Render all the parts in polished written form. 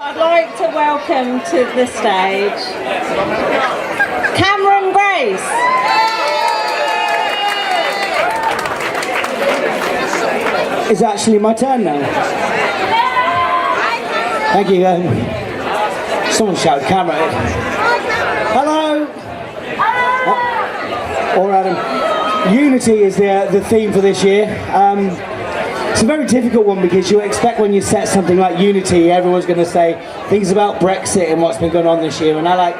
I'd like to welcome to the stage Cameron Grace. It's actually my turn now. Thank you. Someone shouted camera. Hello. Or Adam. Unity is the theme for this year. It's a very difficult one because you expect when you set something like Unity, everyone's going to say things about Brexit and what's been going on this year. And I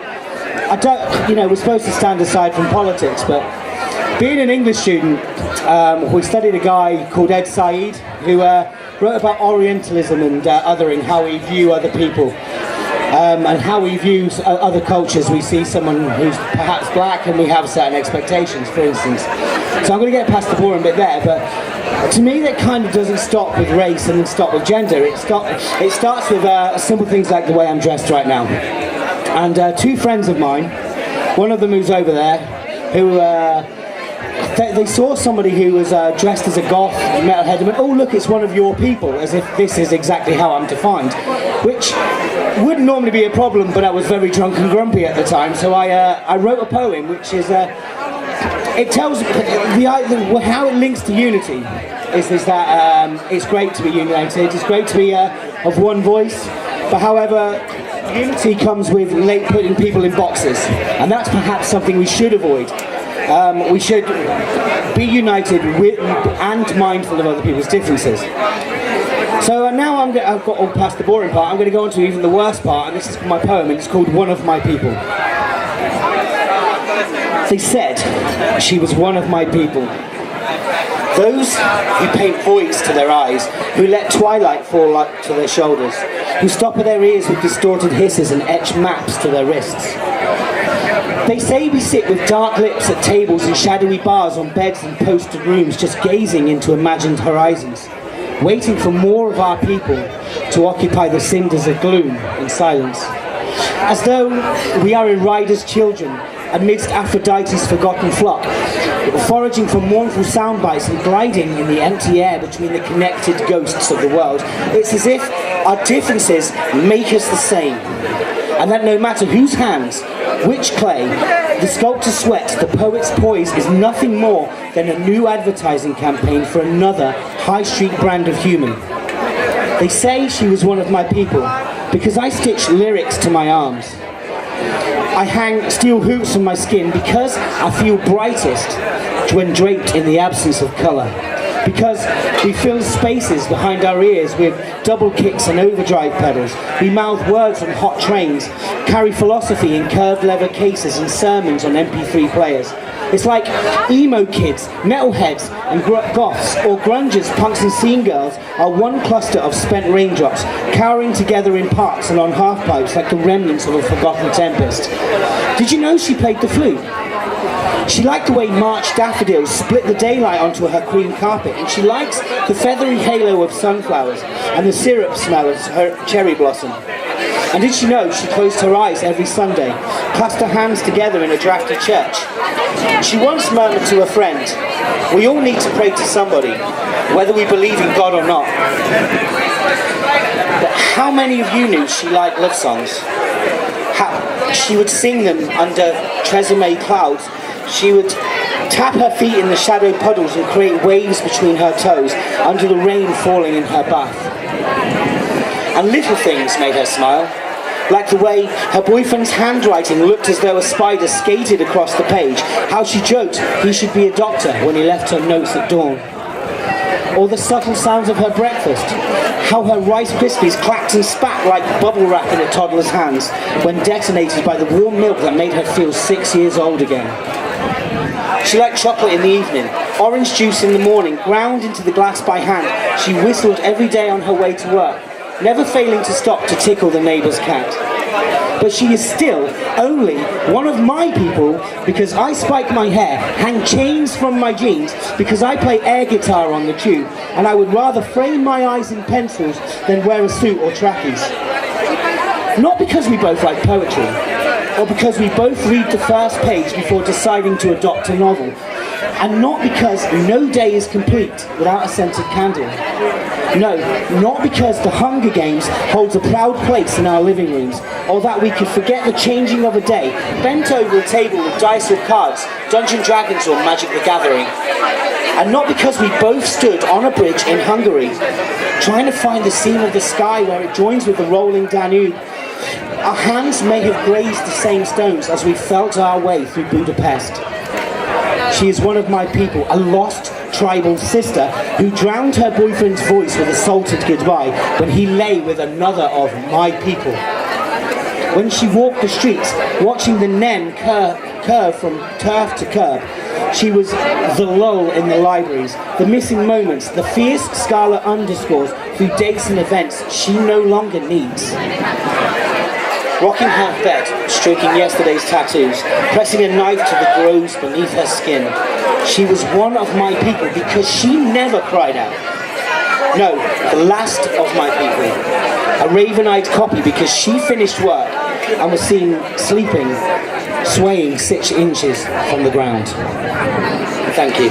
don't, we're supposed to stand aside from politics, but being an English student, we studied a guy called Ed Said who wrote about Orientalism and othering, how we view other people and how we view other cultures. We see someone who's perhaps black and we have certain expectations, for instance. So I'm going to get past the boring bit there, but to me that kind of doesn't stop with race and then stop with gender. It starts with simple things like the way I'm dressed right now. And two friends of mine, one of them who's over there, who they saw somebody who was dressed as a goth, metalhead, and went, "Oh look, it's one of your people," as if this is exactly how I'm defined, which wouldn't normally be a problem, but I was very drunk and grumpy at the time, so I wrote a poem which is it tells how it links to unity is that it's great to be united, it's great to be of one voice, but however unity comes with putting people in boxes, and that's perhaps something we should avoid. We should be united with and mindful of other people's differences. So now I've got all past the boring part. I'm going to go on to even the worst part, and this is my poem, and it's called "One of My People." They said she was one of my people. Those who paint voids to their eyes, who let twilight fall to their shoulders, who stop at their ears with distorted hisses and etch maps to their wrists. They say we sit with dark lips at tables in shadowy bars on beds in posted rooms, just gazing into imagined horizons, waiting for more of our people to occupy the cinders of gloom in silence. As though we are a rider's children amidst Aphrodite's forgotten flock, foraging for mournful sound bites and gliding in the empty air between the connected ghosts of the world. It's as if our differences make us the same, and that no matter whose hands, which clay, the sculptor's sweat, the poet's poise is nothing more than a new advertising campaign for another high street brand of human. They say she was one of my people because I stitch lyrics to my arms. I hang steel hoops on my skin because I feel brightest when draped in the absence of colour. Because we fill spaces behind our ears with double kicks and overdrive pedals. We mouth words on hot trains, carry philosophy in curved leather cases and sermons on MP3 players. It's like emo kids, metalheads and goths, or grungers, punks and scene girls are one cluster of spent raindrops, cowering together in parks and on half-pipes like the remnants of a forgotten tempest. Did you know she played the flute? She liked the way March daffodils split the daylight onto her cream carpet, and she likes the feathery halo of sunflowers and the syrup smell of her cherry blossom. And did she know she closed her eyes every Sunday, clasped her hands together in a drafty church? She once murmured to a friend, "We all need to pray to somebody, whether we believe in God or not." But how many of you knew she liked love songs? She would sing them under tresemme clouds. She would tap her feet in the shadow puddles and create waves between her toes under the rain falling in her bath. And little things made her smile, like the way her boyfriend's handwriting looked as though a spider skated across the page, how she joked he should be a doctor when he left her notes at dawn. Or the subtle sounds of her breakfast, how her Rice Krispies clacked and spat like bubble wrap in a toddler's hands when detonated by the warm milk that made her feel 6 years old again. She liked chocolate in the evening, orange juice in the morning, ground into the glass by hand. She whistled every day on her way to work, never failing to stop to tickle the neighbour's cat. But she is still only one of my people because I spike my hair, hang chains from my jeans, because I play air guitar on the tube, and I would rather frame my eyes in pencils than wear a suit or trackies. Not because we both like poetry, or because we both read the first page before deciding to adopt a novel, And not because no day is complete without a scented candle. No, not because the Hunger Games holds a proud place in our living rooms, or that we could forget the changing of a day, bent over a table with dice or cards, Dungeons & Dragons or Magic the Gathering. And not because we both stood on a bridge in Hungary, trying to find the seam of the sky where it joins with the rolling Danube. Our hands may have grazed the same stones as we felt our way through Budapest. She is one of my people, a lost tribal sister who drowned her boyfriend's voice with a salted goodbye when he lay with another of my people. When she walked the streets, watching the Nen curve from turf to curb, she was the lull in the libraries, the missing moments, the fierce scarlet underscores through dates and events she no longer needs. Rocking half bed, stroking yesterday's tattoos, pressing a knife to the grooves beneath her skin. She was one of my people because she never cried out. No, the last of my people. A raven-eyed copy because she finished work and was seen sleeping, swaying 6 inches from the ground. Thank you.